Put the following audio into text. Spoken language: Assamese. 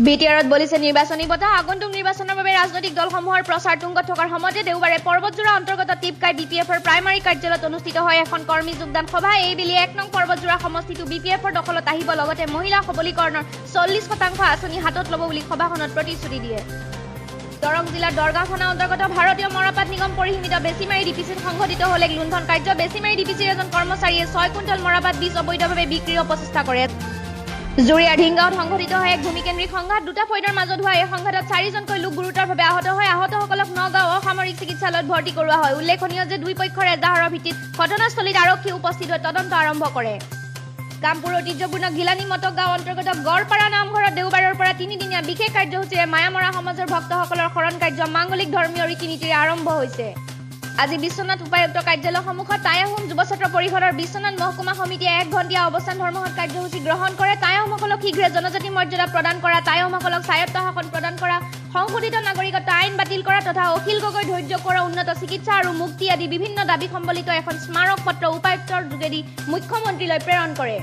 বিটিআৰত বলিছে নিৰ্বাচনী বঁটা আগন্তুক নিৰ্বাচনৰ বাবে ৰাজনৈতিক দলসমূহৰ প্ৰচাৰ তুংগত থকাৰ সময়তে দেওবাৰে পৰ্বতজোৰা অন্তৰ্গত টিপকাই বিপিএফৰ প্ৰাইমাৰী কাৰ্যালয়ত অনুষ্ঠিত হয় এখন কৰ্মী যোগদান সভা এইবেলি 1 নং পৰ্বতজোৰা সমষ্টিটো বিপিএফৰ দখলত আহিব লগতে মহিলা সবলীকৰণৰ 40% আঁচনি হাতত ল'ব বুলি সভাখনত প্ৰতিশ্ৰুতি দিয়ে দৰং জিলাৰ দৰগাঁও থানা অন্তৰ্গত ভাৰতীয় মৰাপাট নিগম পৰিসীমিত বেছিমাৰী ডিপিচিত সংঘটিত হ'ল এক লুণ্ঠন কাৰ্য বেছিমাৰী ডিপিচিৰ এজন কৰ্মচাৰীয়ে 6 কুইণ্টল মৰাপাট বীজ অবৈধভাৱে বিক্ৰীৰ অপচেষ্টা কৰে জুৰিয়াৰ ঢিংগাঁৱত সংঘটিত হয় এক ভূমিকেন্দ্ৰিক সংঘাত দুটা ফৈদৰ মাজত হোৱা এই সংঘাতত 4জনকৈ লোক গুৰুতৰভাৱে আহত হয় আহতসকলক নগাঁও অসামৰিক চিকিৎসালয়ত ভৰ্তি কৰোৱা হয় উল্লেখনীয় যে দুই পক্ষৰ এজাহাৰৰ ভিত্তিত ঘটনাস্থলীত আৰক্ষী উপস্থিত হৈ তদন্ত আৰম্ভ কৰে কামপুৰ ঐতিহ্যপূৰ্ণ ঘিলানি মটক গাঁও অন্তৰ্গত গড়পাৰা নামঘৰত দেওবাৰৰ পৰা 3 দিনীয়া বিশেষ কাৰ্যসূচীৰে মায়ামৰা সমাজৰ ভক্তসকলৰ শৰণ কাৰ্য মাংগলিক ধৰ্মীয় ৰীতি নীতিৰে আৰম্ভ হৈছে আজি বিশ্বনাথ উপায়ুক্ত কাৰ্যালয় সন্মুখত টাই আহোম যুৱ ছাত্ৰ পৰিষদৰ বিশ্বনাথ মহকুমা সমিতিয়ে 1 ঘণ্টীয়া অৱস্থান ধৰ্মঘট কাৰ্যসূচী গ্ৰহণ কৰে টাই আহোমসকলক শীঘ্ৰে জনজাতি মৰ্যাদা প্ৰদান কৰা টাই আহোমসকলক স্বায়ত্ত শাসন প্ৰদান কৰা সংশোধিত নাগৰিকত্ব আইন বাতিল কৰা তথা অখিল গগৈ ধৈৰ্য কৰা উন্নত চিকিৎসা আৰু মুক্তি আদি বিভিন্ন দাবী সম্বলিত এখন স্মাৰক পত্ৰ উপায়ুক্তৰ যোগেদি মুখ্যমন্ত্ৰীলৈ প্ৰেৰণ কৰে